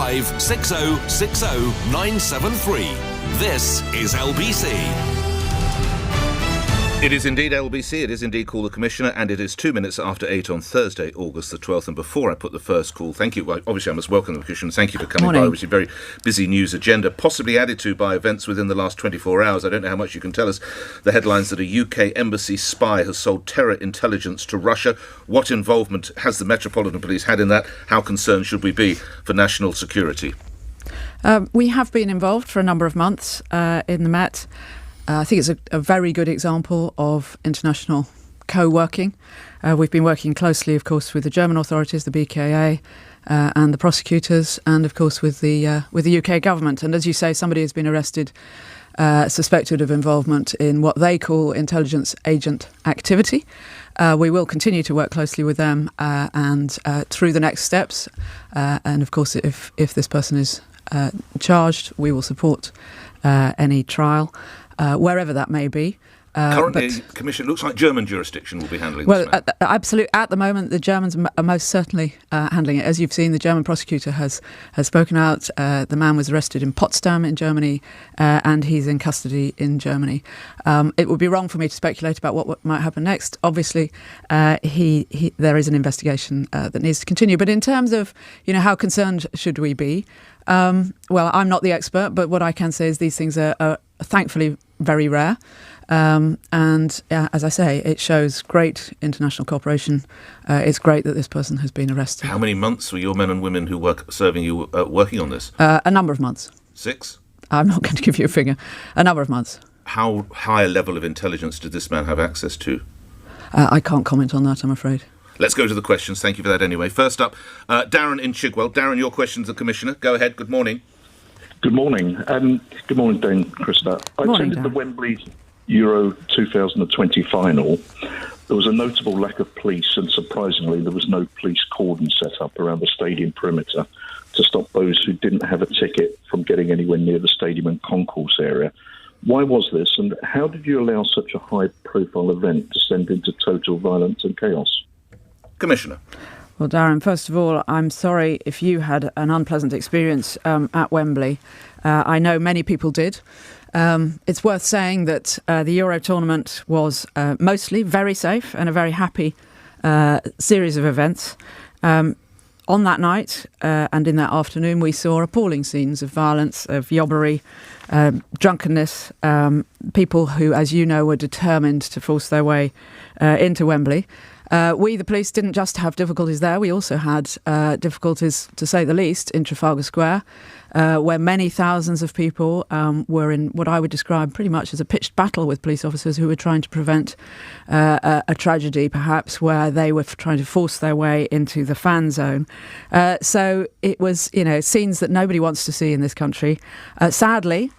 085 6060 973. This is LBC. It is indeed LBC, it is indeed Call the Commissioner, and it is 2 minutes after 8 on Thursday, August the 12th. And before I put the first call, thank you. Well, obviously, I must welcome the Commissioner. Thank you for coming by. Obviously, very busy news agenda, possibly added to by events within the last 24 hours. I don't know how much you can tell us. The headlines that a UK embassy spy has sold terror intelligence to Russia. What involvement has the Metropolitan Police had in that? How concerned should we be for national security? We have been involved for a number of months in the Met. I think it's a very good example of international co-working. We've been working closely, of course, with the German authorities, the BKA, and the prosecutors, and of course with the UK government. And as you say, somebody has been arrested, suspected of involvement in what they call intelligence agent activity. We will continue to work closely with them and through the next steps. And of course, if this person is charged, we will support any trial. Wherever that may be. Currently, Commissioner, it looks like German jurisdiction will be handling this matter. Absolutely. At the moment, the Germans are most certainly handling it. As you've seen, the German prosecutor has spoken out. The man was arrested in Potsdam in Germany, and he's in custody in Germany. It would be wrong for me to speculate about what might happen next. Obviously, there is an investigation that needs to continue. But in terms of, how concerned should we be? Well, I'm not the expert, but what I can say is these things are thankfully very rare. And as I say, it shows great international cooperation. It's great that this person has been arrested. How many months were your men and women who serving you working on this? A number of months. 6? I'm not going to give you a figure. A number of months. How high a level of intelligence did this man have access to? I can't comment on that, I'm afraid. Let's go to the questions. Thank you for that anyway. First up, Darren in Chigwell. Darren, your question to the Commissioner. Go ahead. Good morning. Good morning. Good morning, Dame Cressida. I attended the Wembley Euro 2020 final. There was a notable lack of police, and surprisingly, there was no police cordon set up around the stadium perimeter to stop those who didn't have a ticket from getting anywhere near the stadium and concourse area. Why was this, and how did you allow such a high-profile event to descend into total violence and chaos? Commissioner. Well, Darren, first of all, I'm sorry if you had an unpleasant experience at Wembley. I know many people did. It's worth saying that the Euro tournament was mostly very safe and a very happy series of events. On that night and in that afternoon, we saw appalling scenes of violence, of yobbery, drunkenness, people who, as you know, were determined to force their way into Wembley. We, the police, didn't just have difficulties there. We also had difficulties, to say the least, in Trafalgar Square, where many thousands of people were in what I would describe pretty much as a pitched battle with police officers who were trying to prevent a tragedy, perhaps, where they were trying to force their way into the fan zone. So it was, scenes that nobody wants to see in this country. Sadly,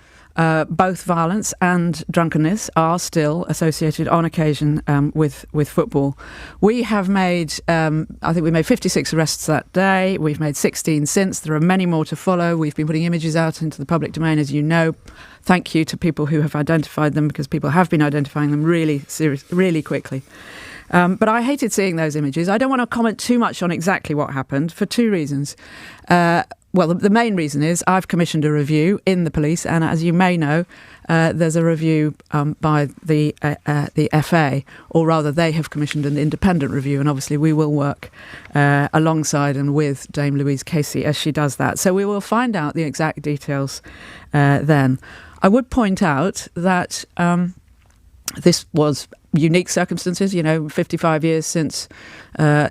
both violence and drunkenness are still associated on occasion with football. We have made, I think we made 56 arrests that day. We've made 16 since. There are many more to follow. We've been putting images out into the public domain, as you know. Thank you to people who have identified them, because people have been identifying them really quickly. But I hated seeing those images. I don't want to comment too much on exactly what happened for two reasons. Well, the main reason is I've commissioned a review in the police, and as you may know, there's a review by the FA, or rather they have commissioned an independent review, and obviously we will work alongside and with Dame Louise Casey as she does that. So we will find out the exact details then. I would point out that this was unique circumstances, 55 years since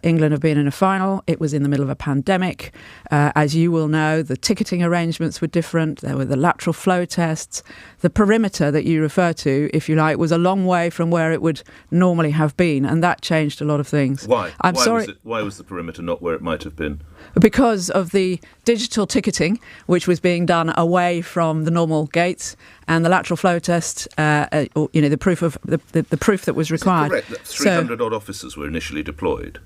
England have been in a final. It was in the middle of a pandemic. As you will know, the ticketing arrangements were different. There were the lateral flow tests. The perimeter that you refer to, if you like, was a long way from where it would normally have been, and that changed a lot of things. Why? Why was the perimeter not where it might have been? Because of the digital ticketing, which was being done away from the normal gates, and the lateral flow test, the proof of the proof that was required. Is it correct that 300 odd officers were initially deployed?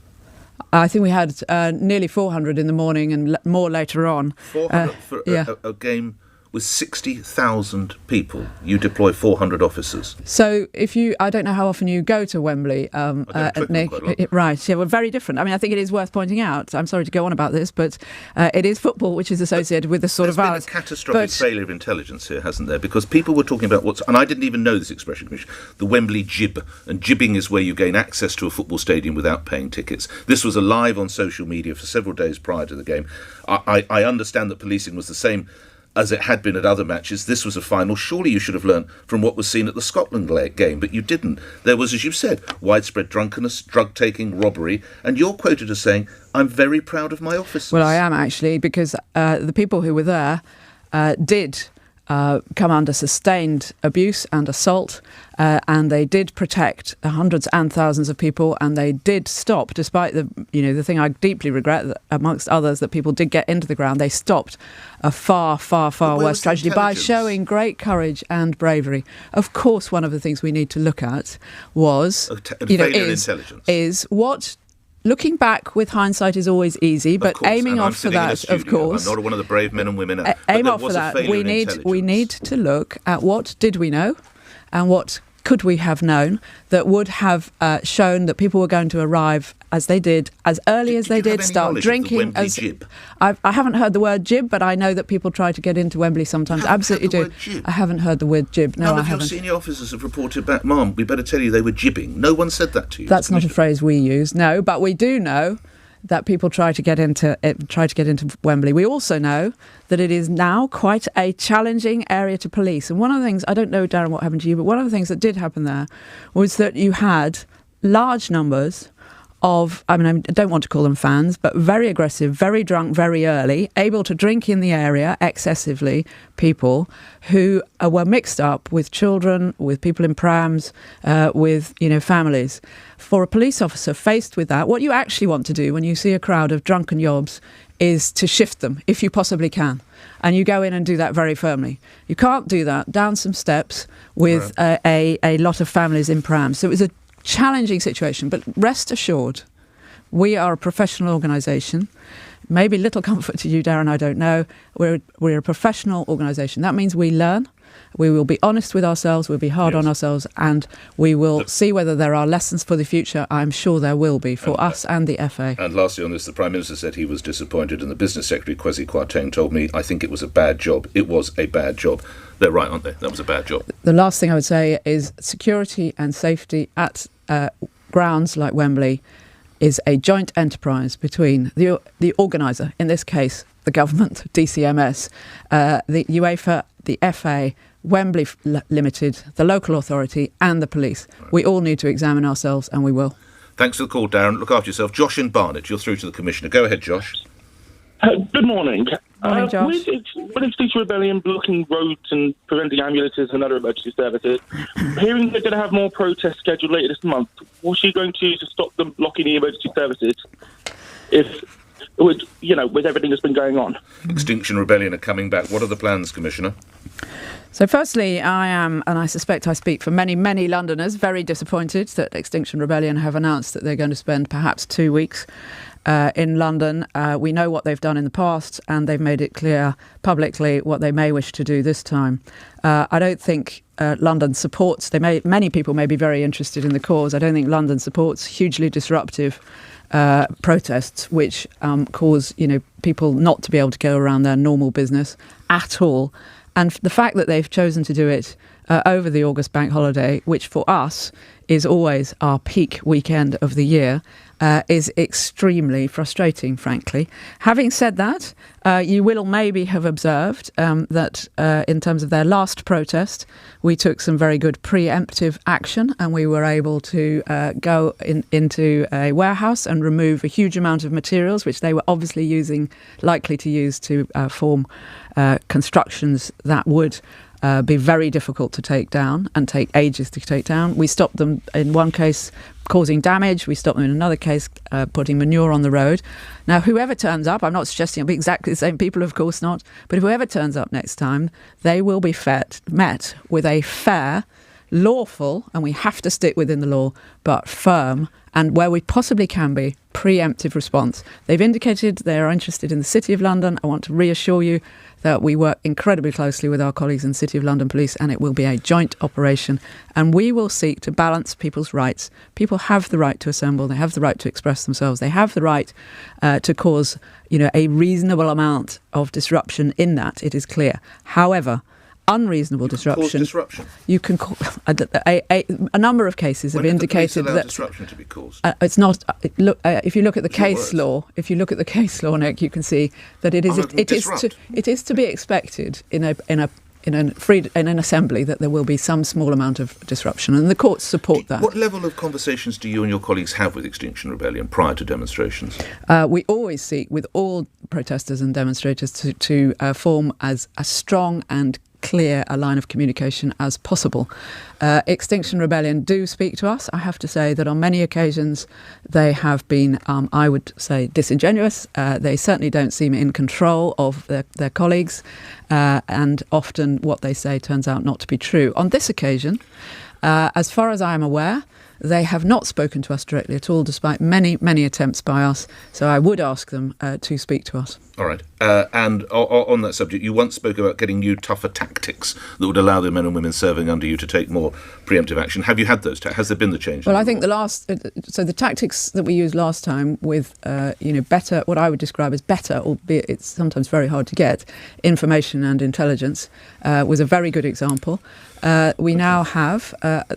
I think we had nearly 400 in the morning and more later on. 400 for a game with 60,000 people. You deploy 400 officers. So I don't know how often you go to Wembley, Nick. Right, yeah, we're very different. I mean, I think it is worth pointing out, I'm sorry to go on about this, but it is football which is associated with the sort of violence. There's been a catastrophic failure of intelligence here, hasn't there? Because people were talking about and I didn't even know this expression, the Wembley jib. And jibbing is where you gain access to a football stadium without paying tickets. This was alive on social media for several days prior to the game. I understand that policing was the same as it had been at other matches. This was a final. Surely you should have learned from what was seen at the Scotland game, but you didn't. There was, as you said, widespread drunkenness, drug-taking, robbery, and you're quoted as saying, "I'm very proud of my officers." Well, I am actually, because the people who were there did come under sustained abuse and assault, and they did protect hundreds and thousands of people, and they did stop, despite the thing I deeply regret, that amongst others, that people did get into the ground. They stopped a far, far, far worse tragedy by showing great courage and bravery. Of course, one of the things we need to look at was, is what. Looking back with hindsight is always easy, but aiming off for that, of course. I'm not one of the brave men and women. Aim off for that. We need to look at what did we know and what could we have known that would have shown that people were going to arrive as they did, as early as they did, start drinking. I haven't heard the word jib, but I know that people try to get into Wembley sometimes. Absolutely do. I haven't heard the word jib. No, I haven't. None of your senior officers have reported back, Mom, we better tell you they were jibbing. No one said that to you. That's not a phrase we use, no, but we do know that people try to get into Wembley. We also know that it is now quite a challenging area to police. And one of the things, I don't know, Darren, what happened to you, but one of the things that did happen there was that you had large numbers of, I don't want to call them fans, but very aggressive, very drunk, very early, able to drink in the area excessively, people who were mixed up with children, with people in prams, with, families. For a police officer faced with that, what you actually want to do when you see a crowd of drunken yobs is to shift them, if you possibly can. And you go in and do that very firmly. You can't do that down some steps with a lot of families in prams. So it was a challenging situation, but rest assured, we are a professional organisation. Maybe little comfort to you, Darren, I don't know. We're a professional organisation. That means we learn. We will be honest with ourselves, we'll be hard on ourselves, and we will see whether there are lessons for the future. I'm sure there will be for us and the FA. And lastly on this, the Prime Minister said he was disappointed, and the Business Secretary, Kwesi Kwarteng, told me, I think it was a bad job. It was a bad job. They're right, aren't they? That was a bad job. The last thing I would say is security and safety at grounds like Wembley is a joint enterprise between the organiser, in this case the government, DCMS, the UEFA, the FA, Wembley Limited, the local authority and the police. Right. We all need to examine ourselves, and we will. Thanks for the call, Darren. Look after yourself. Josh in Barnet, you're through to the Commissioner. Go ahead, Josh. Good morning. Morning, Josh. With Extinction Rebellion blocking roads and preventing ambulances and other emergency services, hearing they're going to have more protests scheduled later this month, what's she going to use to stop them blocking the emergency services with everything that's been going on? Extinction Rebellion are coming back. What are the plans, Commissioner? So firstly, I am, and I suspect I speak for many, many Londoners, very disappointed that Extinction Rebellion have announced that they're going to spend perhaps 2 weeks in London. We know what they've done in the past, and they've made it clear publicly what they may wish to do this time. I don't think London supports, many people may be very interested in the cause. I don't think London supports hugely disruptive protests which cause people not to be able to go around their normal business at all. And the fact that they've chosen to do it over the August bank holiday, which for us is always our peak weekend of the year, is extremely frustrating, frankly. Having said that, you will maybe have observed that in terms of their last protest, we took some very good preemptive action, and we were able to go into a warehouse and remove a huge amount of materials, which they were obviously likely to use to form constructions that would be very difficult to take down and take ages to take down. We stopped them in one case causing damage. We stopped them in another case putting manure on the road. Now, whoever turns up, I'm not suggesting it'll be exactly the same people, of course not, but whoever turns up next time, they will be met with a fair, lawful, and we have to stick within the law, but firm, and where we possibly can be, preemptive response. They've indicated they are interested in the City of London. I want to reassure you that we work incredibly closely with our colleagues in the City of London Police, and it will be a joint operation, and we will seek to balance people's rights. People have the right to assemble, they have the right to express themselves, they have the right to cause, a reasonable amount of disruption in that, it is clear. However, unreasonable disruption. You can call a number of cases have indicated that disruption to be caused. It's not. If you look at the case law, Nick, you can see that it is to be expected in an assembly that there will be some small amount of disruption, and the courts support that. What level of conversations do you and your colleagues have with Extinction Rebellion prior to demonstrations? We always seek with all protesters and demonstrators to form as a strong and clear a line of communication as possible. Extinction Rebellion do speak to us. I have to say that on many occasions they have been, I would say, disingenuous. They certainly don't seem in control of their colleagues, and often what they say turns out not to be true. On this occasion, as far as I am aware, they have not spoken to us directly at all, despite many, many attempts by us. So I would ask them to speak to us. All right. And on that subject, you once spoke about getting new, tougher tactics that would allow the men and women serving under you to take more preemptive action. Have you had those? Has there been the change? Well, I think the tactics that we used last time with, better, what I would describe as better, albeit it's sometimes very hard to get, information and intelligence, was a very good example. We now have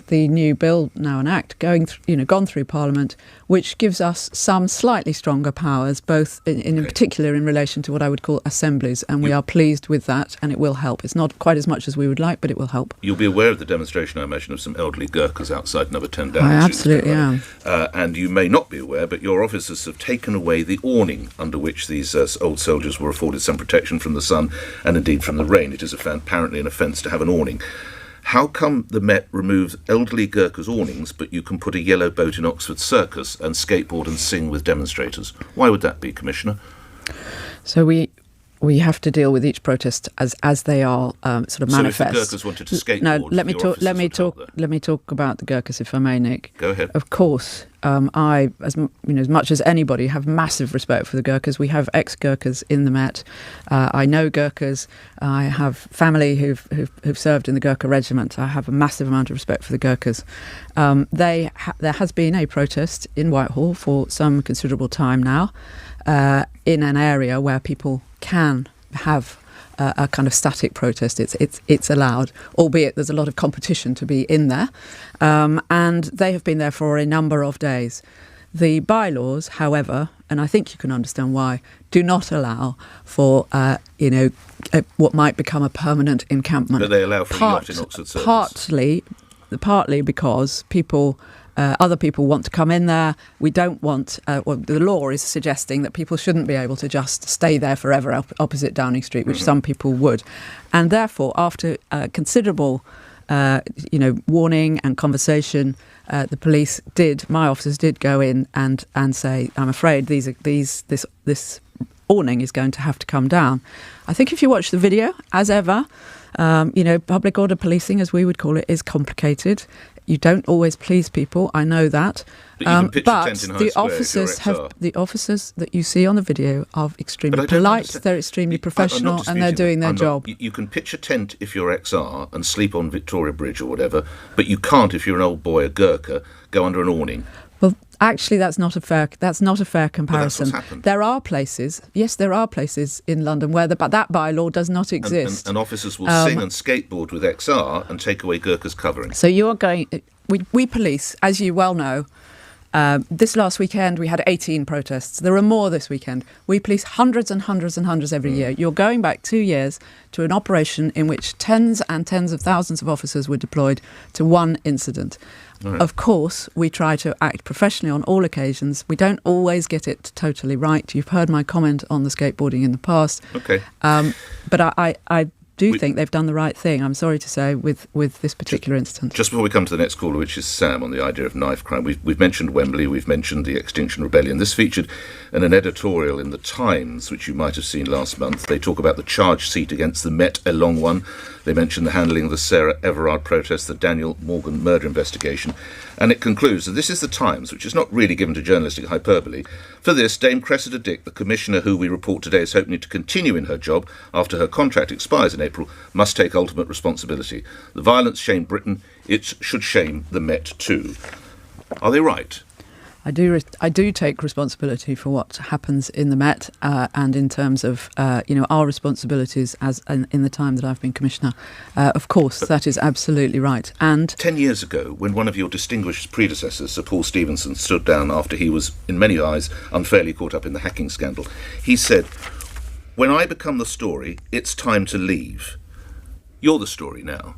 the new bill, now an act, gone through Parliament, which gives us some slightly stronger powers, both in particular in relation to what I would call assemblies, and we are pleased with that, and it will help. It's not quite as much as we would like, but it will help. You'll be aware of the demonstration, I imagine, of some elderly Gurkhas outside number 10 Downing Street. I absolutely am. And you may not be aware, but your officers have taken away the awning under which these old soldiers were afforded some protection from the sun and indeed from the rain. It is apparently an offence to have an awning. How come the Met removes elderly Gurkhas' awnings, but you can put a yellow boat in Oxford Circus and skateboard and sing with demonstrators? Why would that be, Commissioner? So we have to deal with each protest as they are sort of manifest. So if the Gurkhas wanted to skateboard, no, let me talk about the Gurkhas, if I may, Nick. Go ahead. Of course, I, as much as anybody, have massive respect for the Gurkhas. We have ex-Gurkhas in the Met. I know Gurkhas. I have family who've served in the Gurkha regiment. I have a massive amount of respect for the Gurkhas. There has been a protest in Whitehall for some considerable time now, in an area where people can have a kind of static protest. It's allowed, albeit there's a lot of competition to be in there, and they have been there for a number of days. The bylaws, however, and I think you can understand why, do not allow for what might become a permanent encampment. But they allow for a yacht in Oxford Circus. Partly because other people want to come in there. We don't want, the law is suggesting that people shouldn't be able to just stay there forever opposite Downing Street, which some people would. And therefore, after considerable, warning and conversation, my officers did go in and say, I'm afraid this awning is going to have to come down. I think if you watch the video, as ever, public order policing, as we would call it, is complicated. You don't always please people. I know that. But the officers that you see on the video are extremely polite. They're extremely professional, and they're doing their job. You can pitch a tent if you're XR and sleep on Victoria Bridge or whatever, but you can't if you're an old boy, a Gurkha, go under an awning. Well, actually, that's not a fair comparison. But that's what's happened. There are places in London where that bylaw does not exist. And officers will sing and skateboard with XR and take away Gurkha's covering. So you are going. We police, as you well know. This last weekend we had 18 protests. There are more this weekend. We police hundreds and hundreds and hundreds every year. You're going back 2 years to an operation in which tens and tens of thousands of officers were deployed to one incident. Right. Of course, we try to act professionally on all occasions. We don't always get it totally right. You've heard my comment on the skateboarding in the past. Okay. But I do think they've done the right thing, I'm sorry to say, with this particular instance. Just before we come to the next caller, which is Sam, on the idea of knife crime, we've mentioned Wembley, we've mentioned the Extinction Rebellion. This featured in an editorial in The Times, which you might have seen last month. They talk about the charge seat against the Met, a long one. They mention the handling of the Sarah Everard protest, the Daniel Morgan murder investigation. And it concludes that this is the Times, which is not really given to journalistic hyperbole. For this, Dame Cressida Dick, the commissioner who we report today is hoping to continue in her job after her contract expires in April, must take ultimate responsibility. The violence shamed Britain. It should shame the Met too. Are they right? I do take responsibility for what happens in the Met and in terms of our responsibilities as in the time that I've been commissioner. Of course, that is absolutely right. And 10 years ago, when one of your distinguished predecessors, Sir Paul Stephenson, stood down after he was, in many eyes, unfairly caught up in the hacking scandal, he said, "When I become the story, it's time to leave." You're the story now,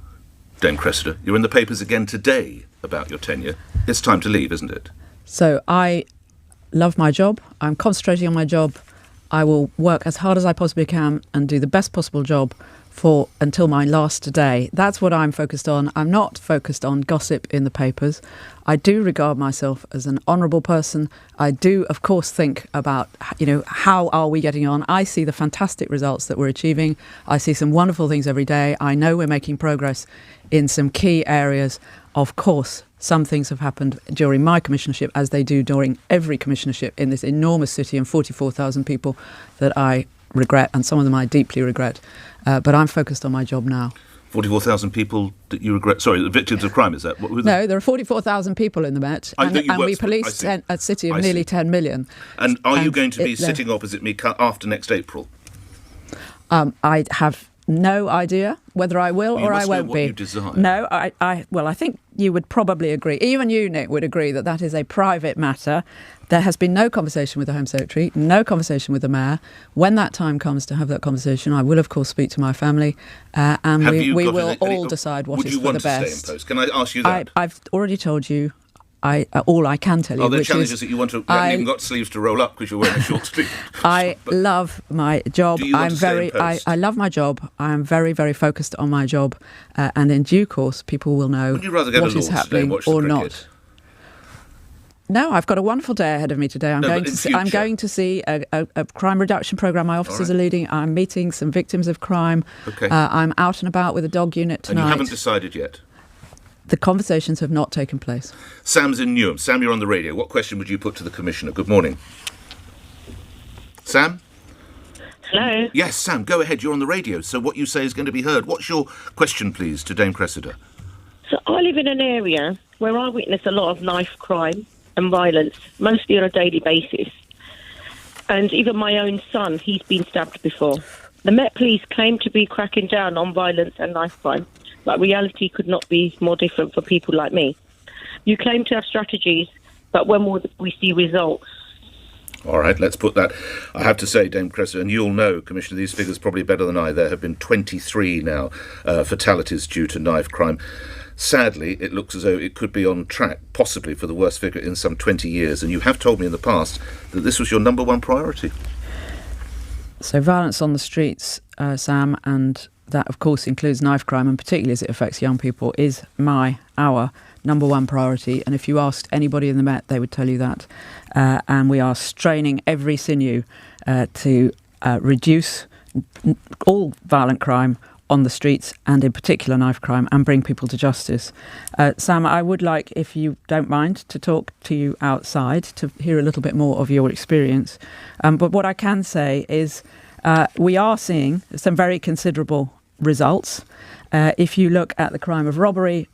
Dame Cressida. You're in the papers again today about your tenure. It's time to leave, isn't it? So I love my job. I'm concentrating on my job. I will work as hard as I possibly can and do the best possible job for until my last day. That's what I'm focused on. I'm not focused on gossip in the papers. I do regard myself as an honourable person. I do, of course, think about, how are we getting on? I see the fantastic results that we're achieving. I see some wonderful things every day. I know we're making progress in some key areas. Of course, some things have happened during my commissionership, as they do during every commissionership in this enormous city and 44,000 people that I regret, and some of them I deeply regret. But I'm focused on my job now. 44,000 people that you regret? Sorry, the victims of crime, is that? No, there are 44,000 people in the Met, and we police a city of nearly 10 million. And are you going to be sitting opposite me after next April? I have no idea whether I will or I won't be. You desire. No, I think you would probably agree, even you, Nick, would agree that that is a private matter. There has been no conversation with the Home Secretary, no conversation with the Mayor. When that time comes to have that conversation, I will, of course, speak to my family, and we will all decide what is for the best. Would you want to stay in post? Can I ask you that? I've already told you. All I can tell you. Are there which challenges is, that you want to? You haven't even got sleeves to roll up because you're wearing a short sleeve. I love my job. Do you want to stay in post? I love my job. I am very, very focused on my job, and in due course, people will know Would you rather go what to is Lord's happening today, or watch the not. cricket? No, I've got a wonderful day ahead of me today. I'm going to see a crime reduction programme my officers are leading. I'm meeting some victims of crime. Okay. I'm out and about with a dog unit tonight. And you haven't decided yet? The conversations have not taken place. Sam's in Newham. Sam, you're on the radio. What question would you put to the Commissioner? Good morning. Sam? Hello? Yes, Sam, go ahead. You're on the radio, so what you say is going to be heard. What's your question, please, to Dame Cressida? So I live in an area where I witness a lot of knife crime and violence, mostly on a daily basis. And even my own son, he's been stabbed before. The Met Police claim to be cracking down on violence and knife crime, but reality could not be more different for people like me. You claim to have strategies, but when will we see results? All right, let's put that. I have to say, Dame Cressida, and you'll know, Commissioner, these figures probably better than I, there have been 23 now fatalities due to knife crime. Sadly, it looks as though it could be on track, possibly for the worst figure in some 20 years. And you have told me in the past that this was your number one priority. So violence on the streets, Sam, and that, of course, includes knife crime, and particularly as it affects young people, is our number one priority. And if you asked anybody in the Met, they would tell you that. And we are straining every sinew to reduce all violent crime on the streets, and in particular knife crime, and bring people to justice. Sam, I would like, if you don't mind, to talk to you outside to hear a little bit more of your experience. But what I can say is we are seeing some very considerable results. If you look at the crime of robbery,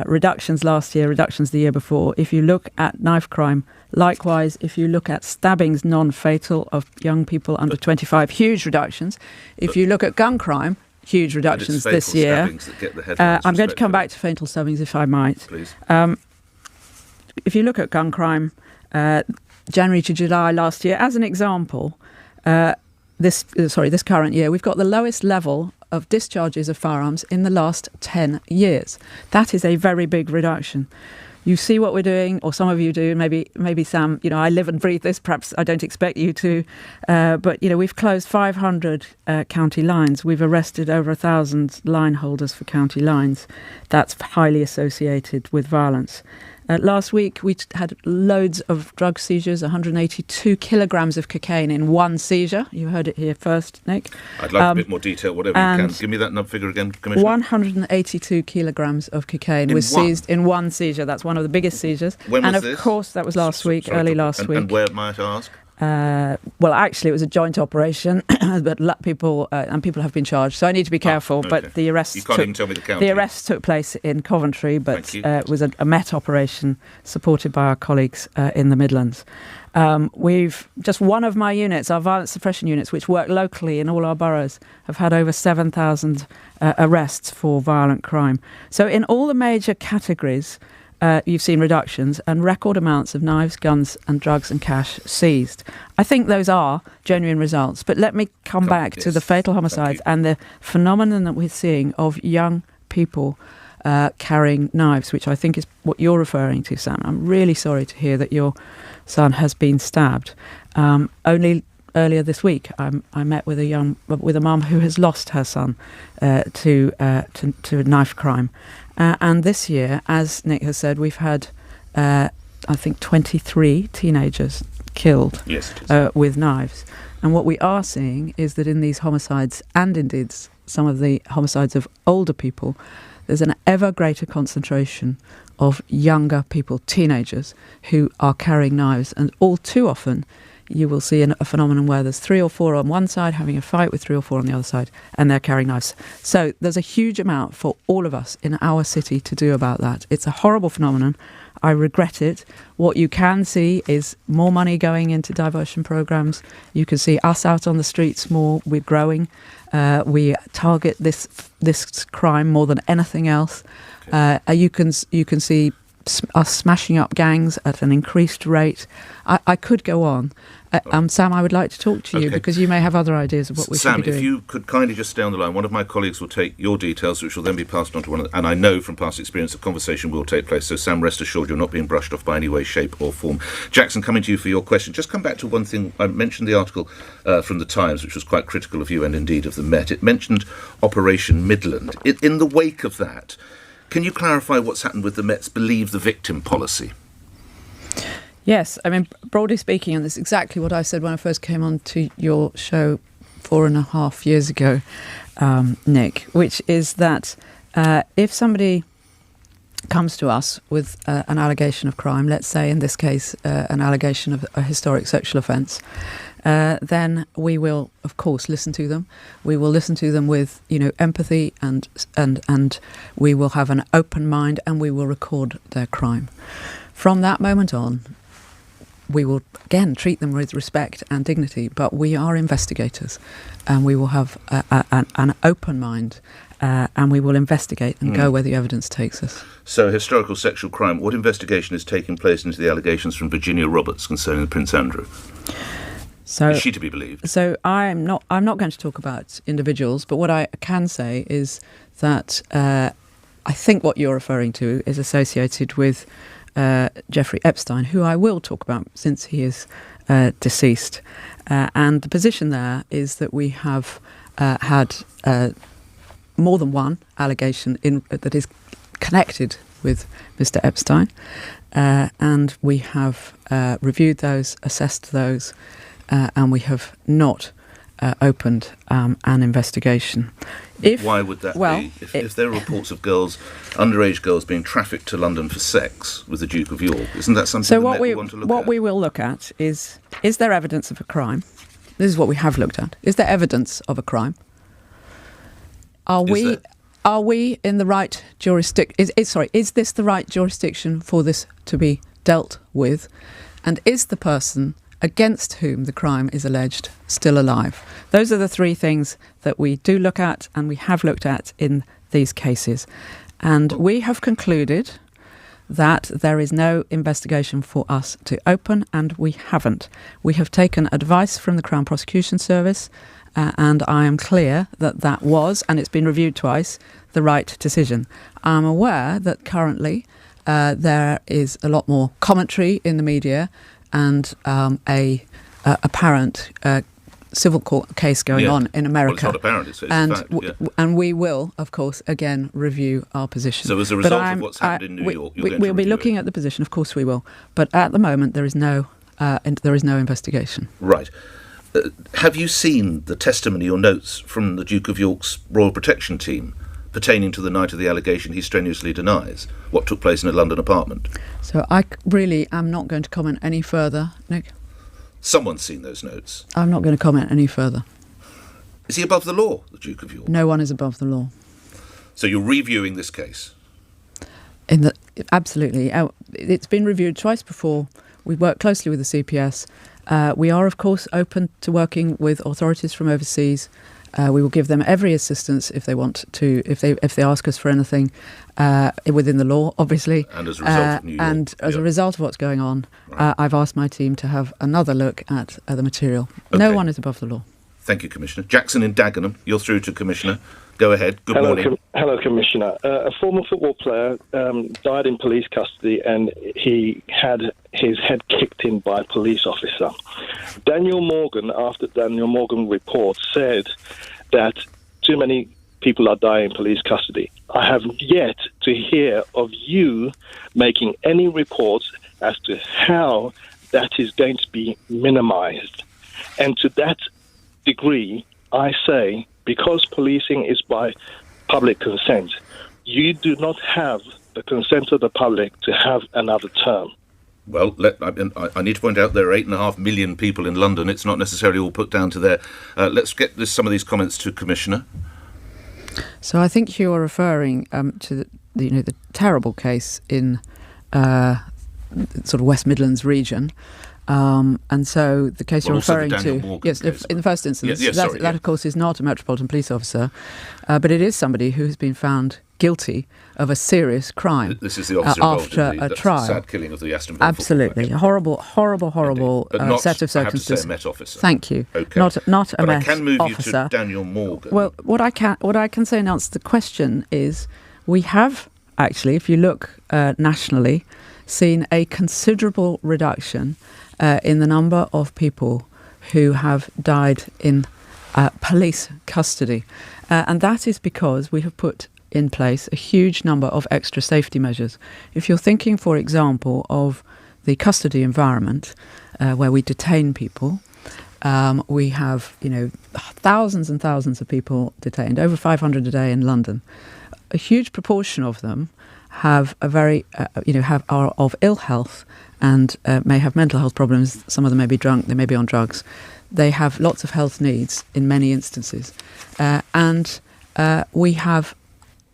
reductions last year, reductions the year before. If you look at knife crime, likewise. If you look at stabbings non-fatal of young people under 25, huge reductions. If you look at gun crime, huge reductions this year. I'm going to come back to fatal stabbings, if I might. Please. If you look at gun crime, January to July last year, as an example, this current year, we've got the lowest level of discharges of firearms in the last 10 years. That is a very big reduction. You see what we're doing, or some of you do, maybe Sam, I live and breathe this, perhaps I don't expect you to, but, we've closed 500 county lines. We've arrested over 1,000 line holders for county lines. That's highly associated with violence. Last week, we had loads of drug seizures, 182 kilograms of cocaine in one seizure. You heard it here first, Nick. I'd like a bit more detail, whatever you can. Give me that figure again, Commissioner. 182 kilograms of cocaine was seized in one seizure. That's one of the biggest seizures. When was this? And, of course, that was last week, early last week. And where, might I ask? Well, actually, it was a joint operation, but people have been charged. So I need to be careful. Okay. But the arrest you can't even tell me the county. The arrest took place in Coventry, but it was a Met operation supported by our colleagues in the Midlands. We've just one of my units, our violence suppression units, which work locally in all our boroughs, have had over 7,000 arrests for violent crime. So in all the major categories, you've seen reductions and record amounts of knives, guns and drugs and cash seized. I think those are genuine results. But let me come back to the fatal homicides and the phenomenon that we're seeing of young people carrying knives, which I think is what you're referring to, Sam. I'm really sorry to hear that your son has been stabbed. Only earlier this week, I met with a mum who has lost her son to knife crime. And this year, as Nick has said, we've had, I think, 23 teenagers killed with knives. And what we are seeing is that in these homicides, and indeed some of the homicides of older people, there's an ever greater concentration of younger people, teenagers, who are carrying knives. And all too often, you will see a phenomenon where there's 3 or 4 on one side having a fight with 3 or 4 on the other side, and they're carrying knives. So there's a huge amount for all of us in our city to do about that. It's a horrible phenomenon. I regret it. What you can see is more money going into diversion programmes. You can see us out on the streets more. We're growing. We target this crime more than anything else. You can see us smashing up gangs at an increased rate. I could go on. Sam, I would like to talk to you because you may have other ideas of what we should be doing. Sam, if you could kindly just stay on the line, one of my colleagues will take your details, which will then be passed on to one of and I know from past experience a conversation will take place. So, Sam, rest assured you're not being brushed off by any way, shape or form. Jackson, coming to you for your question. Just come back to one thing. I mentioned the article from the Times, which was quite critical of you and indeed of the Met. It mentioned Operation Midland. In the wake of that, can you clarify what's happened with the Met's Believe the Victim policy? Yes, I mean, broadly speaking, and this is exactly what I said when I first came on to your show 4.5 years ago, Nick, which is that if somebody comes to us with an allegation of crime, let's say in this case an allegation of a historic sexual offence, then we will, of course, listen to them. We will listen to them with, empathy and we will have an open mind and we will record their crime. From that moment on, we will, again, treat them with respect and dignity, but we are investigators and we will have an open mind and we will investigate and go where the evidence takes us. So, historical sexual crime, what investigation is taking place into the allegations from Virginia Roberts concerning Prince Andrew? So, is she to be believed? So I'm not going to talk about individuals, but what I can say is that I think what you're referring to is associated with Jeffrey Epstein, who I will talk about since he is deceased. And the position there is that we have had more than one allegation that is connected with Mr. Epstein. And we have reviewed those, assessed those, and we have not opened an investigation. Why would that be? If there are reports of underage girls being trafficked to London for sex with the Duke of York, isn't that something we want to look at? What we will look at is there evidence of a crime? This is what we have looked at. Is there evidence of a crime? Are we in the right jurisdiction? Is this the right jurisdiction for this to be dealt with? And is the person against whom the crime is alleged still alive? Those are the three things that we do look at and we have looked at in these cases. And we have concluded that there is no investigation for us to open, and we haven't. We have taken advice from the Crown Prosecution Service, and I am clear that was, and it's been reviewed twice, the right decision. I'm aware that currently there is a lot more commentary in the media and a apparent civil court case going on in America. Well, it's not apparent, it's fact, and we will, of course, again review our position. So as a result of what's happened in New York, we'll be looking at the position. Of course, we will. But at the moment, there is no investigation. Right. Have you seen the testimony or notes from the Duke of York's Royal Protection Team pertaining to the night of the allegation he strenuously denies, what took place in a London apartment? So I really am not going to comment any further, Nick. Someone's seen those notes. I'm not going to comment any further. Is he above the law, the Duke of York? No one is above the law. So you're reviewing this case? Absolutely. It's been reviewed twice before. We work closely with the CPS. We are, of course, open to working with authorities from overseas. We will give them every assistance if they want to, if they ask us for anything within the law, obviously. And as a result of New York. And as a result of what's going on, I've asked my team to have another look at the material. Okay. No one is above the law. Thank you, Commissioner. Jackson in Dagenham, you're through to Commissioner. Go ahead. Good morning. Hello, Commissioner. A former football player died in police custody and he had his head kicked in by a police officer. Daniel Morgan, after Daniel Morgan report, said that too many people are dying in police custody. I have yet to hear of you making any reports as to how that is going to be minimized. And to that degree, I say, because policing is by public consent, you do not have the consent of the public to have another term. Well, I need to point out there are 8.5 million people in London. It's not necessarily all put down to there. Let's get some of these comments to Commissioner. So I think you are referring to the terrible case in sort of West Midlands region. And so the case you're referring to, yes, in the first instance, that of course is not a Metropolitan Police officer, but it is somebody who has been found guilty of a serious crime. This is the officer after a trial. Sad killing of the Aston Villa. Absolutely, a horrible set of circumstances. I have to say, a Met officer. Thank you. Okay. Not a Met officer. But I can move you to Daniel Morgan. Well, what I can say in answer to the question is, we have actually, if you look nationally, seen a considerable reduction in the number of people who have died in police custody. And that is because we have put in place a huge number of extra safety measures. If you're thinking, for example, of the custody environment where we detain people, we have, thousands and thousands of people detained, over 500 a day in London. A huge proportion of them have are of ill health and may have mental health problems. Some of them may be drunk, they may be on drugs. They have lots of health needs in many instances. And we have,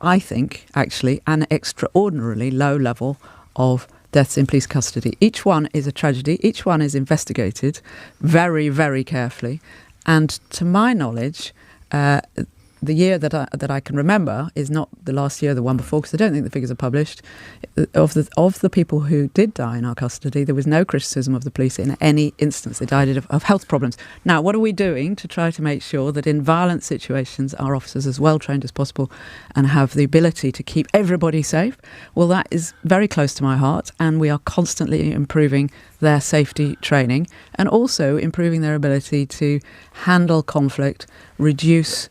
I think, actually, an extraordinarily low level of deaths in police custody. Each one is a tragedy. Each one is investigated very, very carefully. And to my knowledge, the year that I can remember is not the last year, the one before, because I don't think the figures are published. Of the people who did die in our custody, there was no criticism of the police in any instance. They died of health problems. Now, what are we doing to try to make sure that in violent situations our officers are as well trained as possible and have the ability to keep everybody safe? Well, that is very close to my heart, and we are constantly improving their safety training and also improving their ability to handle conflict, reduce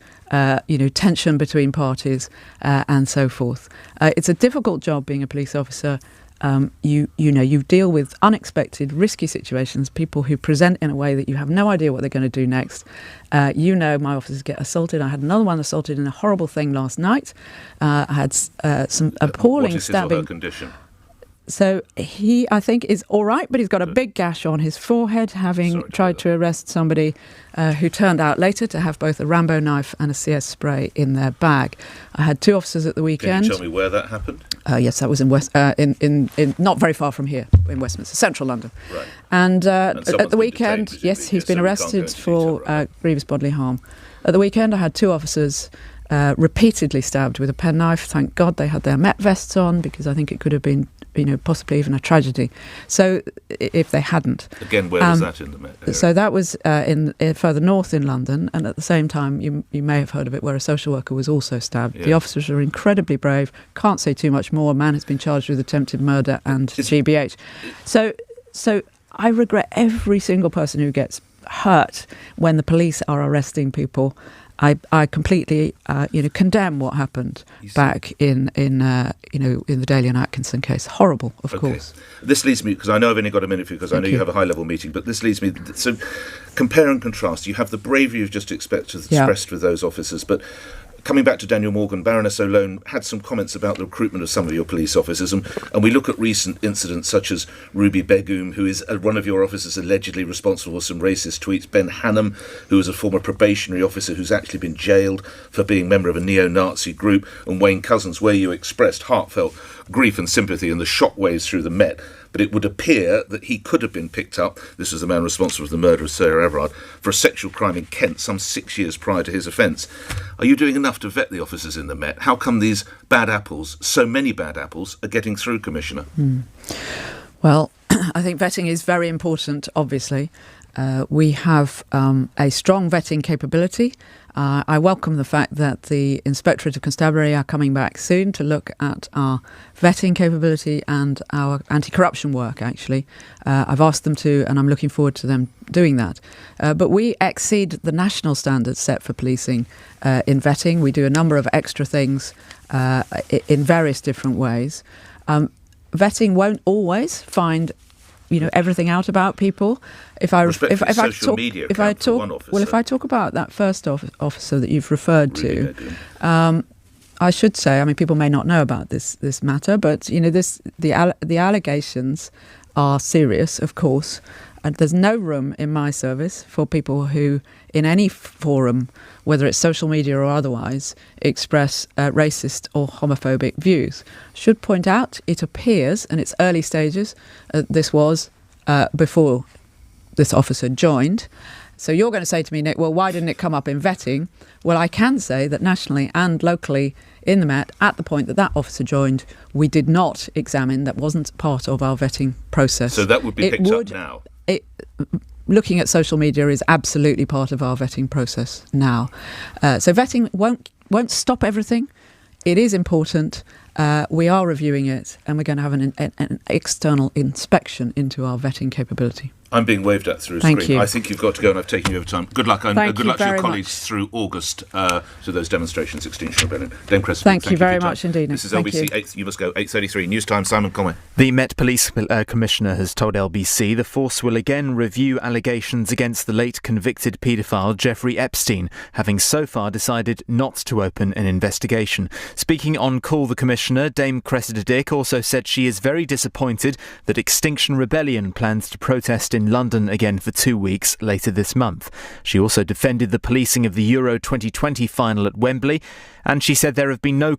tension between parties and so forth. It's a difficult job being a police officer. You deal with unexpected, risky situations, people who present in a way that you have no idea what they're going to do next. My officers get assaulted. I had another one assaulted in a horrible thing last night. I had some appalling stabbing. What is his or her condition? So he, I think, is all right, but he's got a big gash on his forehead, having tried to arrest somebody who turned out later to have both a Rambo knife and a CS spray in their bag. I had two officers at the weekend. Can you tell me where that happened? Yes, that was in in not very far from here, in Westminster, central London. Right. And at the weekend, yes, he's been arrested for grievous bodily harm. At the weekend, I had two officers repeatedly stabbed with a penknife. Thank God they had their Met vests on, because I think it could have been, possibly even a tragedy. So if they hadn't. Again, where was that in the Met area? So that was in further north in London, and at the same time, you may have heard of it, where a social worker was also stabbed. Yeah. The officers are incredibly brave. Can't say too much more. A man has been charged with attempted murder and GBH. So I regret every single person who gets hurt when the police are arresting people. I completely, condemn what happened back in the Daly and Atkinson case. Horrible, of course. This leads me, because I know I've only got a minute for you, because I know you have a high-level meeting, but this leads me, so compare and contrast. You have the bravery you've just expressed with those officers, but coming back to Daniel Morgan, Baroness O'Lone had some comments about the recruitment of some of your police officers, and we look at recent incidents such as Ruby Begum, who is one of your officers allegedly responsible for some racist tweets, Ben Hannum, who is a former probationary officer who's actually been jailed for being a member of a neo-Nazi group, and Wayne Couzens, where you expressed heartfelt grief and sympathy and the shockwaves through the Met. But it would appear that he could have been picked up, this was the man responsible for the murder of Sarah Everard, for a sexual crime in Kent some 6 years prior to his offence. Are you doing enough to vet the officers in the Met? How come these bad apples, so many bad apples, are getting through, Commissioner? Well, I think vetting is very important, obviously. We have a strong vetting capability. I welcome the fact that the Inspectorate of Constabulary are coming back soon to look at our vetting capability and our anti-corruption work, actually. I've asked them to, and I'm looking forward to them doing that. But we exceed the national standards set for policing in vetting. We do a number of extra things in various different ways. Vetting won't always find everything out about people. If I talk about that first officer that you've referred to, I should say, people may not know about this matter, but the allegations are serious, of course, and there's no room in my service for people who, in any forum, whether it's social media or otherwise, express racist or homophobic views. Should point out, it appears, and it's early stages, this was before this officer joined. So you're going to say to me, Nick, well, why didn't it come up in vetting? Well, I can say that nationally and locally in the Met, at the point that officer joined, we did not examine, that wasn't part of our vetting process. So that would be picked up now? Looking at social media is absolutely part of our vetting process now. So vetting won't stop everything. It is important. We are reviewing it, and we're going to have an external inspection into our vetting capability. I'm being waved at through a Thank screen. you. I think you've got to go, and I've taken you over time. Good luck, and good luck to your colleagues much. through August to those demonstrations, Extinction Rebellion. Dame Cressida, thank you very much indeed. This is LBC 8. You must go 8:33 News Time. Simon Conway. The Met Police Commissioner has told LBC the force will again review allegations against the late convicted paedophile Jeffrey Epstein, having so far decided not to open an investigation. Speaking on Call the Commissioner, Dame Cressida Dick also said she is very disappointed that Extinction Rebellion plans to protest in London again for 2 weeks later this month. She also defended the policing of the Euro 2020 final at Wembley, and she said there have been no